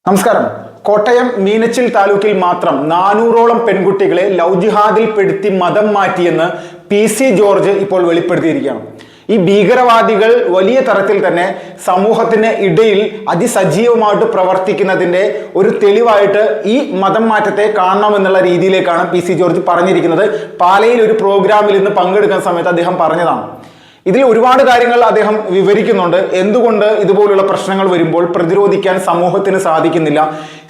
നമസ്കാരം. കോട്ടയം മീനച്ചിൽ താലൂക്കിൽ മാത്രം 400ഓളം പെൺകുട്ടികളെ ലവ് ജിഹാദിൽ പെടുത്തി മതം മാറ്റിയെന്ന് PC ജോർജ് ഇപ്പോൾ വെളിപ്പെടുത്തിയിരിക്കുകയാണ്. ഈ ഭീകരവാദികൾ വലിയ തരത്തിൽ തന്നെ സമൂഹത്തിന് ഇടയിൽ അതിസജീവമായിട്ട് പ്രവർത്തിക്കുന്നതിന്റെ ഒരു തെളിവായിട്ട് ഈ മതം മാറ്റത്തെ കാണണമെന്നുള്ള രീതിയിലേക്കാണ് PC ജോർജ് പറഞ്ഞിരിക്കുന്നത്. പാലയിൽ ഒരു പ്രോഗ്രാമിൽ ഇന്ന് പങ്കെടുക്കുന്ന സമയത്ത് അദ്ദേഹം പറഞ്ഞതാണ്. ഇതിൽ ഒരുപാട് കാര്യങ്ങൾ അദ്ദേഹം വിവരിക്കുന്നുണ്ട്. എന്തുകൊണ്ട് ഇതുപോലുള്ള പ്രശ്നങ്ങൾ വരുമ്പോൾ പ്രതിരോധിക്കാൻ സമൂഹത്തിന് സാധിക്കുന്നില്ല,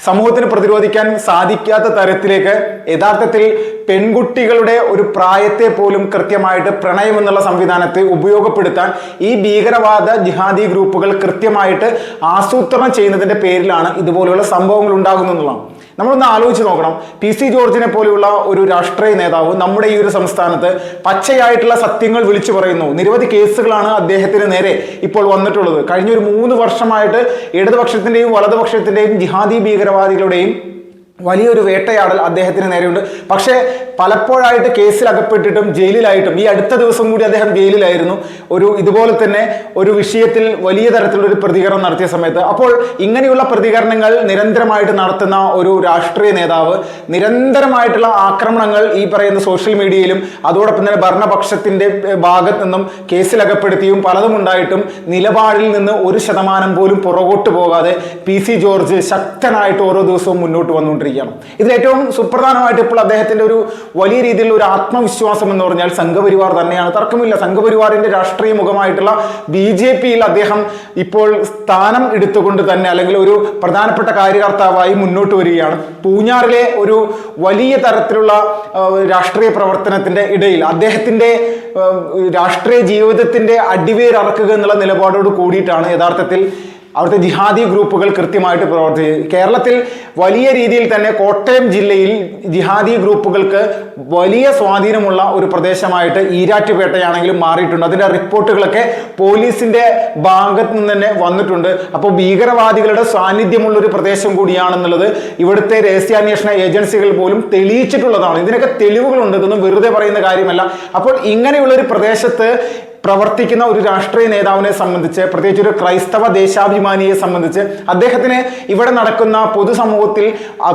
സമൂഹത്തിന് പ്രതിരോധിക്കാൻ സാധിക്കാത്ത തരത്തിലേക്ക് യഥാർത്ഥത്തിൽ പെൺകുട്ടികളുടെ ഒരു പ്രായത്തെ പോലും കൃത്യമായിട്ട് പ്രണയം എന്നുള്ള സംവിധാനത്തെ ഉപയോഗപ്പെടുത്താൻ ഈ ഭീകരവാദ ജിഹാദി ഗ്രൂപ്പുകൾ കൃത്യമായിട്ട് ആസൂത്രണം ചെയ്യുന്നതിന്റെ പേരിലാണ് ഇതുപോലെയുള്ള സംഭവങ്ങൾ ഉണ്ടാകുന്നതെന്നുള്ളതാണ്. നമ്മളൊന്ന് ആലോചിച്ച് നോക്കണം. PC ജോർജിനെ പോലെയുള്ള ഒരു രാഷ്ട്രീയ നേതാവ് നമ്മുടെ ഈ ഒരു സംസ്ഥാനത്ത് പച്ചയായിട്ടുള്ള സത്യങ്ങൾ വിളിച്ചു പറയുന്നു. നിരവധി കേസുകളാണ് അദ്ദേഹത്തിന് നേരെ ഇപ്പോൾ വന്നിട്ടുള്ളത്. കഴിഞ്ഞ ഒരു 3 വർഷമായിട്ട് ഇടതുപക്ഷത്തിന്റെയും വലതുപക്ഷത്തിന്റെയും ജിഹാദി ഭീകരവാദികളുടെയും വലിയൊരു വേട്ടയാടൽ അദ്ദേഹത്തിന് നേരെയുണ്ട്. പക്ഷേ പലപ്പോഴായിട്ട് കേസിൽ അകപ്പെട്ടിട്ടും ജയിലിലായിട്ടും ഈ അടുത്ത ദിവസം കൂടി അദ്ദേഹം ജയിലിലായിരുന്നു ഇതുപോലെ തന്നെ ഒരു വിഷയത്തിൽ വലിയ തരത്തിലുള്ള ഒരു പ്രതികരണം നടത്തിയ സമയത്ത്. അപ്പോൾ ഇങ്ങനെയുള്ള പ്രതികരണങ്ങൾ നിരന്തരമായിട്ട് നടത്തുന്ന ഒരു രാഷ്ട്രീയ നേതാവ് നിരന്തരമായിട്ടുള്ള ആക്രമണങ്ങൾ ഈ പറയുന്ന സോഷ്യൽ മീഡിയയിലും അതോടൊപ്പം തന്നെ ഭരണപക്ഷത്തിന്റെ ഭാഗത്ത് നിന്നും കേസിലകപ്പെടുത്തിയും പലതും ഉണ്ടായിട്ടും നിലപാടിൽ നിന്ന് 1% പോലും പുറകോട്ട് പോകാതെ PC ജോർജ് ശക്തനായിട്ട് ഓരോ ദിവസവും മുന്നോട്ട് വന്നുകൊണ്ടിരിക്കുകയാണ്. ഇതിലേറ്റവും സുപ്രധാനമായിട്ട് ഇപ്പോൾ അദ്ദേഹത്തിന്റെ ഒരു വലിയ രീതിയിലുള്ള ഒരു ആത്മവിശ്വാസം എന്ന് പറഞ്ഞാൽ സംഘപരിവാർ തന്നെയാണ്. തർക്കമില്ല. സംഘപരിവാറിന്റെ രാഷ്ട്രീയ മുഖമായിട്ടുള്ള BJPയിൽ അദ്ദേഹം ഇപ്പോൾ സ്ഥാനം എടുത്തുകൊണ്ട് തന്നെ അല്ലെങ്കിൽ ഒരു പ്രധാനപ്പെട്ട കാര്യകർത്താവായി മുന്നോട്ട് വരികയാണ്. പൂഞ്ഞാറിലെ ഒരു വലിയ തരത്തിലുള്ള രാഷ്ട്രീയ പ്രവർത്തനത്തിന്റെ ഇടയിൽ അദ്ദേഹത്തിന്റെ രാഷ്ട്രീയ ജീവിതത്തിന്റെ അടിവേരറക്കുക എന്നുള്ള നിലപാടോട് കൂടിയിട്ടാണ് യഥാർത്ഥത്തിൽ അവിടുത്തെ ജിഹാദി ഗ്രൂപ്പുകൾ കൃത്യമായിട്ട് പ്രവർത്തിച്ചത്. കേരളത്തിൽ വലിയ രീതിയിൽ തന്നെ കോട്ടയം ജില്ലയിൽ ജിഹാദി ഗ്രൂപ്പുകൾക്ക് വലിയ സ്വാധീനമുള്ള ഒരു പ്രദേശമായിട്ട് ഈരാറ്റുപേട്ടയാണെങ്കിലും മാറിയിട്ടുണ്ട്. അതിന്റെ റിപ്പോർട്ടുകളൊക്കെ പോലീസിന്റെ ഭാഗത്ത് നിന്ന് തന്നെ വന്നിട്ടുണ്ട്. അപ്പോൾ ഭീകരവാദികളുടെ സാന്നിധ്യമുള്ള ഒരു പ്രദേശം കൂടിയാണെന്നുള്ളത് ഇവിടുത്തെ രഹസ്യാന്വേഷണ ഏജൻസികൾ പോലും തെളിയിച്ചിട്ടുള്ളതാണ്. ഇതിനൊക്കെ തെളിവുകളുണ്ട്. ഇതൊന്നും വെറുതെ പറയുന്ന കാര്യമല്ല. അപ്പോൾ ഇങ്ങനെയുള്ള ഒരു പ്രദേശത്ത് പ്രവർത്തിക്കുന്ന ഒരു രാഷ്ട്രീയ നേതാവിനെ സംബന്ധിച്ച്, പ്രത്യേകിച്ച് ഒരു ക്രൈസ്തവ ദേശാഭിമാനിയെ സംബന്ധിച്ച്, അദ്ദേഹത്തിന് ഇവിടെ നടക്കുന്ന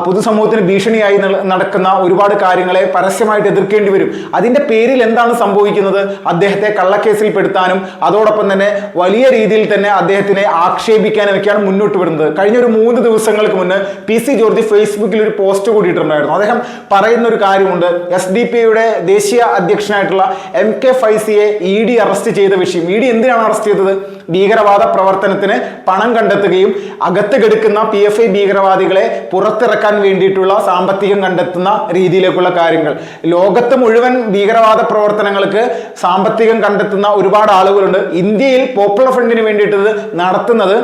പൊതുസമൂഹത്തിന് ഭീഷണിയായി നടക്കുന്ന ഒരുപാട് കാര്യങ്ങളെ പരസ്യമായിട്ട് എതിർക്കേണ്ടി വരും. അതിന്റെ പേരിൽ എന്താണ് സംഭവിക്കുന്നത്? അദ്ദേഹത്തെ കള്ളക്കേസിൽ പെടുത്താനും അതോടൊപ്പം തന്നെ വലിയ രീതിയിൽ തന്നെ അദ്ദേഹത്തിനെ ആക്ഷേപിക്കാനും ഒക്കെയാണ് മുന്നോട്ട് വരുന്നത്. കഴിഞ്ഞ ഒരു 3 ദിവസങ്ങൾക്ക് മുന്നേ PC ജോർജ് ഫേസ്ബുക്കിൽ ഒരു പോസ്റ്റ് കൂടിയിട്ടുണ്ടായിരുന്നു. അദ്ദേഹം പറയുന്ന ഒരു കാര്യമുണ്ട്. SDPയുടെ ദേശീയ അധ്യക്ഷനായിട്ടുള്ള MK ഫൈസിയെ ED അറസ്റ്റ് ചെയ്ത വിഷയം. ED എന്തിനാണ് അറസ്റ്റ് ചെയ്തത്? ഭീകരവാദ പ്രവർത്തനത്തിന് പണം കണ്ടെത്തുകയും അകത്ത് കെടുക്കുന്ന PFI ഭീകരവാദികളെ പുറത്തിറക്കാൻ വേണ്ടിയിട്ടുള്ള സാമ്പത്തികം കണ്ടെത്തുന്ന രീതിയിലേക്കുള്ള കാര്യങ്ങൾ. ലോകത്ത് മുഴുവൻ ഭീകരവാദ പ്രവർത്തനങ്ങൾക്ക് സാമ്പത്തികം കണ്ടെത്തുന്ന ഒരുപാട് ആളുകളുണ്ട്. ഇന്ത്യയിൽ പോപ്പുലർ ഫ്രണ്ടിന് വേണ്ടിയിട്ട് നടത്തുന്നത്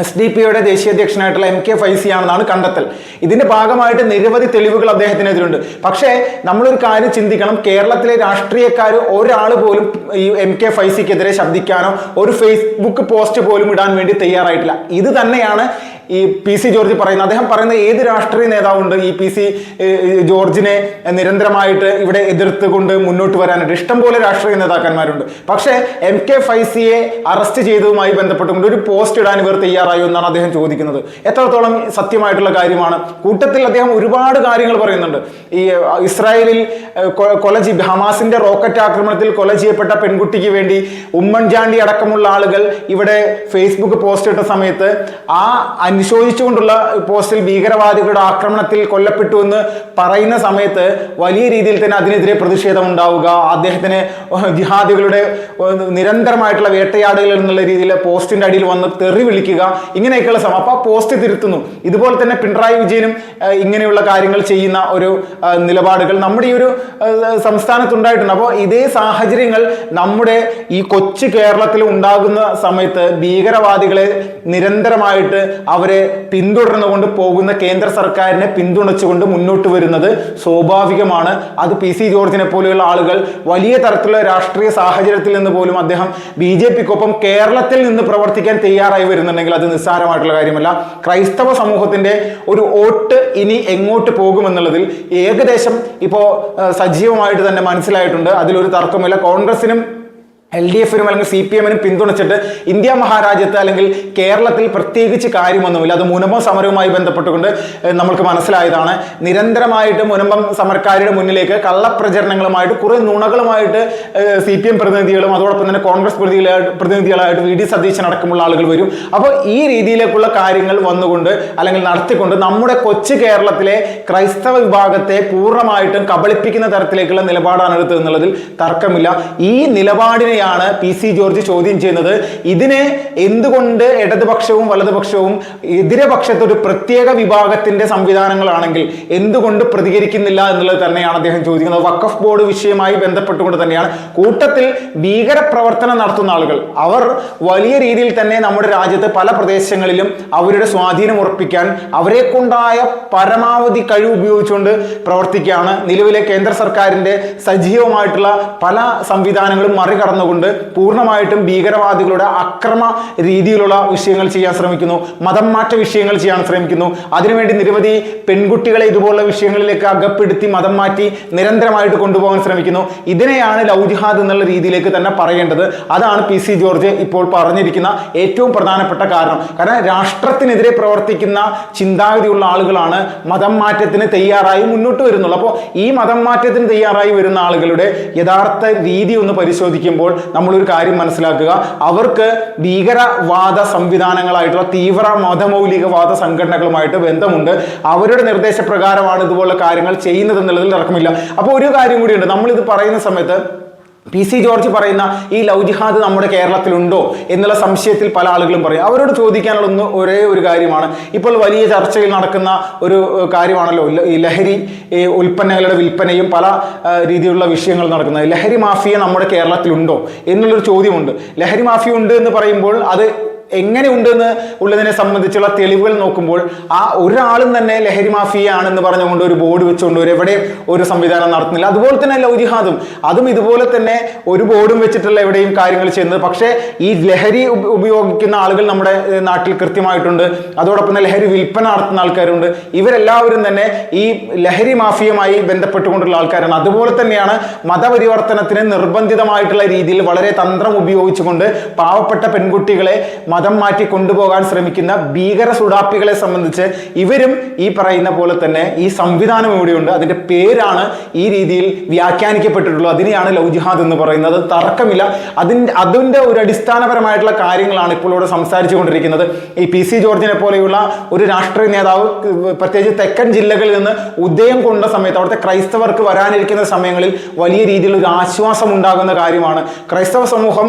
SDPയുടെ ദേശീയ അധ്യക്ഷനായിട്ടുള്ള MK ഫൈസിയാണെന്നാണ് കണ്ടെത്തൽ. ഇതിന്റെ ഭാഗമായിട്ട് നിരവധി തെളിവുകൾ അദ്ദേഹത്തിനെതിരുണ്ട്. പക്ഷേ നമ്മളൊരു കാര്യം ചിന്തിക്കണം. കേരളത്തിലെ രാഷ്ട്രീയക്കാർ ഒരാൾ പോലും ഈ MK ഫൈസിക്കെതിരെ ശബ്ദിക്കാനോ ഒരു ഫേസ്ബുക്ക് പോസ്റ്റ് പോലും ഇടാൻ വേണ്ടി തയ്യാറായിട്ടില്ല. ഇത് തന്നെയാണ് ഈ PC ജോർജ് പറയുന്നത്. അദ്ദേഹം പറയുന്ന ഏത് രാഷ്ട്രീയ നേതാവുണ്ട് ഈ PC ജോർജിനെ നിരന്തരമായിട്ട് ഇവിടെ എതിർത്തുകൊണ്ട് മുന്നോട്ട് വരാനായിട്ട്? ഇഷ്ടംപോലെ രാഷ്ട്രീയ നേതാക്കന്മാരുണ്ട്. പക്ഷേ MK ഫൈസിയെ അറസ്റ്റ് ചെയ്തതുമായി ബന്ധപ്പെട്ടുകൊണ്ട് ഒരു പോസ്റ്റ് ഇടാൻ ഇവർ തയ്യാറായോ എന്നാണ് അദ്ദേഹം ചോദിക്കുന്നത്. എത്രത്തോളം സത്യമായിട്ടുള്ള കാര്യമാണ്? കൂട്ടത്തിൽ അദ്ദേഹം ഒരുപാട് കാര്യങ്ങൾ പറയുന്നുണ്ട്. ഈ ഇസ്രായേലിൽ ഹമാസിന്റെ റോക്കറ്റ് ആക്രമണത്തിൽ കൊല ചെയ്യപ്പെട്ട പെൺകുട്ടിക്ക് വേണ്ടി ഉമ്മൻചാണ്ടി അടക്കമുള്ള ആളുകൾ ഇവിടെ ഫേസ്ബുക്ക് പോസ്റ്റ് ഇട്ട സമയത്ത് ആ അനുശോചിച്ചുകൊണ്ടുള്ള പോസ്റ്റിൽ ഭീകരവാദികളുടെ ആക്രമണത്തിൽ കൊല്ലപ്പെട്ടു എന്ന് പറയുന്ന സമയത്ത് വലിയ രീതിയിൽ തന്നെ അതിനെതിരെ പ്രതിഷേധം ഉണ്ടാവുക, അദ്ദേഹത്തിന് ജിഹാദികളുടെ നിരന്തരമായിട്ടുള്ള വേട്ടയാടുകൾ എന്നുള്ള രീതിയിൽ പോസ്റ്റിന്റെ അടിയിൽ വന്ന് തെറി വിളിക്കുക, ഇങ്ങനെയൊക്കെയുള്ള സമയം. അപ്പൊ ആ പോസ്റ്റ് തിരുത്തുന്നു. ഇതുപോലെ തന്നെ പിണറായി വിജയനും ഇങ്ങനെയുള്ള കാര്യങ്ങൾ ചെയ്യുന്ന ഒരു നിലപാടുകൾ നമ്മുടെ ഈ ഒരു സംസ്ഥാനത്തുണ്ടായിട്ടുണ്ട്. അപ്പോൾ ഇതേ സാഹചര്യങ്ങൾ നമ്മുടെ ഈ കൊച്ചു കേരളത്തിൽ ഉണ്ടാകുന്ന സമയത്ത് ഭീകരവാദികളെ നിരന്തരമായിട്ട് അവരെ പിന്തുടർന്നുകൊണ്ട് പോകുന്ന കേന്ദ്ര സർക്കാരിനെ പിന്തുണച്ചുകൊണ്ട് മുന്നോട്ട് വരുന്നത് സ്വാഭാവികമാണ്. അത് PC ജോർജിനെ പോലെയുള്ള ആളുകൾ വലിയ തരത്തിലുള്ള രാഷ്ട്രീയ സാഹചര്യത്തിൽ നിന്ന് പോലും അദ്ദേഹം BJPക്കൊപ്പം കേരളത്തിൽ നിന്ന് പ്രവർത്തിക്കാൻ തയ്യാറായി വരുന്നുണ്ടെങ്കിൽ അത് നിസ്സാരമായിട്ടുള്ള കാര്യമല്ല. ക്രൈസ്തവ സമൂഹത്തിന്റെ ഒരു വോട്ട് ഇനി എങ്ങോട്ട് പോകുമെന്നുള്ളതിൽ ഏകദേശം ഇപ്പോൾ സജീവമായിട്ട് തന്നെ മനസ്സിലായിട്ടുണ്ട്. അതിലൊരു തർക്കമില്ല. കോൺഗ്രസിനും LDF-നും അല്ലെങ്കിൽ CPM-നും പിന്തുണച്ചിട്ട് ഇന്ത്യ മഹാരാജ്യത്ത് അല്ലെങ്കിൽ കേരളത്തിൽ പ്രത്യേകിച്ച് കാര്യമൊന്നുമില്ല. അത് മുനമ്പം സമരവുമായി ബന്ധപ്പെട്ടുകൊണ്ട് നമ്മൾക്ക് മനസ്സിലായതാണ്. നിരന്തരമായിട്ട് മുനമ്പം സമരക്കാരുടെ മുന്നിലേക്ക് കള്ളപ്രചരണങ്ങളുമായിട്ട് കുറെ നുണകളുമായിട്ട് CPM പ്രതിനിധികളും അതോടൊപ്പം തന്നെ കോൺഗ്രസ് പ്രതിനിധികളായിട്ട് VD സതീശൻ അടക്കമുള്ള ആളുകൾ വരും. അപ്പോൾ ഈ രീതിയിലേക്കുള്ള കാര്യങ്ങൾ വന്നുകൊണ്ട് അല്ലെങ്കിൽ നടത്തിക്കൊണ്ട് നമ്മുടെ കൊച്ചു കേരളത്തിലെ ക്രൈസ്തവ വിഭാഗത്തെ പൂർണ്ണമായിട്ടും കബളിപ്പിക്കുന്ന തരത്തിലേക്കുള്ള നിലപാടാണ് എടുത്തത് എന്നുള്ളതിൽ തർക്കമില്ല. ഈ നിലപാടിനെ PC ജോർജ് ചോദ്യം ചെയ്യുന്നത്. ഇതിനെ എന്തുകൊണ്ട് ഇടതുപക്ഷവും വലതുപക്ഷവും എതിരപക്ഷത്ത് ഒരു പ്രത്യേക വിഭാഗത്തിന്റെ സംവിധാനങ്ങളാണെങ്കിൽ എന്തുകൊണ്ട് പ്രതികരിക്കുന്നില്ല എന്നുള്ളത് തന്നെയാണ് അദ്ദേഹം ചോദിക്കുന്നത്. വഖഫ് ബോർഡ് വിഷയവുമായി ബന്ധപ്പെട്ടുകൊണ്ട് തന്നെയാണ്. കൂട്ടത്തിൽ ഭീകര പ്രവർത്തനം നടത്തുന്ന ആളുകൾ അവർ വലിയ രീതിയിൽ തന്നെ നമ്മുടെ രാജ്യത്ത് പല പ്രദേശങ്ങളിലും അവരുടെ സ്വാധീനം ഉറപ്പിക്കാൻ അവരെ കൊണ്ടായ പരമാവധി കഴിവ് ഉപയോഗിച്ചുകൊണ്ട് പ്രവർത്തിക്കുകയാണ്. നിലവിലെ കേന്ദ്ര സർക്കാരിന്റെ സജീവമായിട്ടുള്ള പല സംവിധാനങ്ങളും മറികടന്നുകൊണ്ട് പൂർണ്ണമായിട്ടും ഭീകരവാദികളുടെ അക്രമ രീതിയിലുള്ള വിഷയങ്ങൾ ചെയ്യാൻ ശ്രമിക്കുന്നു. മതം മാറ്റ വിഷയങ്ങൾ ചെയ്യാൻ ശ്രമിക്കുന്നു. അതിനുവേണ്ടി നിരവധി പെൺകുട്ടികളെ ഇതുപോലുള്ള വിഷയങ്ങളിലേക്ക് അകപ്പെടുത്തി മതം മാറ്റി നിരന്തരമായിട്ട് കൊണ്ടുപോകാൻ ശ്രമിക്കുന്നു. ഇതിനെയാണ് ലവ് ജിഹാദ് എന്നുള്ള രീതിയിലേക്ക് തന്നെ പറയേണ്ടത്. അതാണ് PC ജോർജ് ഇപ്പോൾ പറഞ്ഞിരിക്കുന്ന ഏറ്റവും പ്രധാനപ്പെട്ട കാരണം. കാരണം രാഷ്ട്രത്തിനെതിരെ പ്രവർത്തിക്കുന്ന ചിന്താഗതിയുള്ള ആളുകളാണ് മതം മാറ്റത്തിന് തയ്യാറായി മുന്നോട്ട് വരുന്നുള്ളൂ. അപ്പോൾ ഈ മതം മാറ്റത്തിന് തയ്യാറായി വരുന്ന ആളുകളുടെ യഥാർത്ഥ രീതി ഒന്ന് പരിശോധിക്കുമ്പോൾ നമ്മളൊരു കാര്യം മനസ്സിലാക്കുക. അവർക്ക് ഭീകരവാദ സംവിധാനങ്ങളായിട്ടുള്ള തീവ്ര മതമൗലികവാദ സംഘടനകളുമായിട്ട് ബന്ധമുണ്ട്. അവരുടെ നിർദ്ദേശപ്രകാരമാണ് ഇതുപോലുള്ള കാര്യങ്ങൾ ചെയ്യുന്നത് എന്നുള്ളതിൽ തർക്കമില്ല. അപ്പോൾ ഒരു കാര്യം കൂടിയുണ്ട്. നമ്മളിത് പറയുന്ന സമയത്ത് PC ജോർജ് പറയുന്ന ഈ ലവ് ജിഹാദ് നമ്മുടെ കേരളത്തിലുണ്ടോ എന്നുള്ള സംശയത്തിൽ പല ആളുകളും പറയും. അവരോട് ചോദിക്കാനുള്ള ഒരേ ഒരു കാര്യമാണ്. ഇപ്പോൾ വലിയ ചർച്ചയിൽ നടക്കുന്ന ഒരു കാര്യമാണല്ലോ ഈ ലഹരി ഉൽപ്പന്നങ്ങളുടെ വിൽപ്പനയും പല രീതിയിലുള്ള വിഷയങ്ങൾ നടക്കുന്നത്. ലഹരി മാഫിയ നമ്മുടെ കേരളത്തിലുണ്ടോ എന്നുള്ളൊരു ചോദ്യമുണ്ട്. ലഹരി മാഫിയ ഉണ്ട് എന്ന് പറയുമ്പോൾ അത് എങ്ങനെ ഉണ്ടെന്ന് ഉള്ളതിനെ സംബന്ധിച്ചുള്ള തെളിവുകൾ നോക്കുമ്പോൾ ആ ഒരാളും തന്നെ ലഹരി മാഫിയ ആണെന്ന് പറഞ്ഞുകൊണ്ട് ഒരു ബോർഡ് വെച്ചുകൊണ്ട് എവിടെ ഒരു സംവിധാനം നടത്തുന്നില്ല. അതുപോലെ തന്നെ ലവ് ജിഹാദും അതും ഇതുപോലെ തന്നെ ഒരു ബോർഡും വെച്ചിട്ടുള്ള എവിടെയും കാര്യങ്ങൾ ചെയ്യുന്നത്. പക്ഷേ ഈ ലഹരി ഉപയോഗിക്കുന്ന ആളുകൾ നമ്മുടെ നാട്ടിൽ കൃത്യമായിട്ടുണ്ട്. അതോടൊപ്പം തന്നെ ലഹരി വിൽപ്പന നടത്തുന്ന ആൾക്കാരുണ്ട്. ഇവരെല്ലാവരും തന്നെ ഈ ലഹരി മാഫിയുമായി ബന്ധപ്പെട്ടുകൊണ്ടുള്ള ആൾക്കാരാണ്. അതുപോലെ തന്നെയാണ് മതപരിവർത്തനത്തിന് നിർബന്ധിതമായിട്ടുള്ള രീതിയിൽ വളരെ തന്ത്രം ഉപയോഗിച്ചുകൊണ്ട് പാവപ്പെട്ട പെൺകുട്ടികളെ മതം മാറ്റി കൊണ്ടുപോകാൻ ശ്രമിക്കുന്ന ഭീകര സുഡാപ്പികളെ സംബന്ധിച്ച് ഇവരും ഈ പറയുന്ന പോലെ തന്നെ ഈ സംവിധാനം ഇവിടെയുണ്ട്. അതിന്റെ പേരാണ് ഈ രീതിയിൽ വ്യാഖ്യാനിക്കപ്പെട്ടിട്ടുള്ളത്. അതിനെയാണ് ലവ് ജിഹാദ് എന്ന് പറയുന്നത്. തർക്കമില്ല. അതിന്റെ ഒരു അടിസ്ഥാനപരമായിട്ടുള്ള കാര്യങ്ങളാണ് ഇപ്പോൾ ഇവിടെ സംസാരിച്ചു കൊണ്ടിരിക്കുന്നത്. ഈ PC ജോർജിനെ പോലെയുള്ള ഒരു രാഷ്ട്രീയ നേതാവ് പ്രത്യേകിച്ച് തെക്കൻ ജില്ലകളിൽ നിന്ന് ഉദയം കൊണ്ട സമയത്ത് അവിടുത്തെ ക്രൈസ്തവർക്ക് വരാനിരിക്കുന്ന സമയങ്ങളിൽ വലിയ രീതിയിൽ ഒരു ആശ്വാസം ഉണ്ടാകുന്ന കാര്യമാണ്. ക്രൈസ്തവ സമൂഹം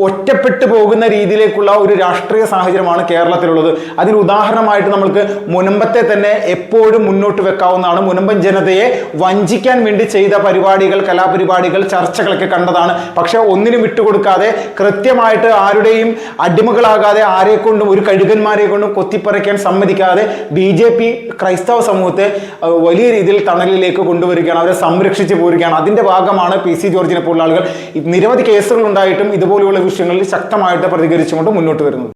ഒറ്റപ്പെട്ടു പോകുന്ന രീതിയിലേക്കുള്ള ഒരു രാഷ്ട്രീയ സാഹചര്യമാണ് കേരളത്തിലുള്ളത്. അതിന് ഉദാഹരണമായിട്ട് നമ്മൾക്ക് മുനമ്പത്തെ തന്നെ എപ്പോഴും മുന്നോട്ട് വെക്കാവുന്നതാണ്. മുനമ്പൻ ജനതയെ വഞ്ചിക്കാൻ വേണ്ടി ചെയ്ത പരിപാടികൾ, കലാപരിപാടികൾ, ചർച്ചകളൊക്കെ കണ്ടതാണ്. പക്ഷെ ഒന്നിനും വിട്ടുകൊടുക്കാതെ കൃത്യമായിട്ട് ആരുടെയും അടിമകളാകാതെ ആരെക്കൊണ്ടും ഒരു കഴുകന്മാരെ കൊണ്ടും കൊത്തിപ്പറിക്കാൻ സമ്മതിക്കാതെ BJP ക്രൈസ്തവ സമൂഹത്തെ വലിയ രീതിയിൽ തണലിലേക്ക് കൊണ്ടുവരികയാണ്. അവരെ സംരക്ഷിച്ചു പോരുകയാണ്. അതിന്റെ ഭാഗമാണ് PC ജോർജിനെ പോലുള്ള ആളുകൾ നിരവധി കേസുകൾ ഉണ്ടായിട്ടും ഇതുപോലെയുള്ള വിഷയങ്ങളിൽ ശക്തമായിട്ട് പ്രതികരിച്ചുകൊണ്ട് മുന്നോട്ട് വരുന്നത്.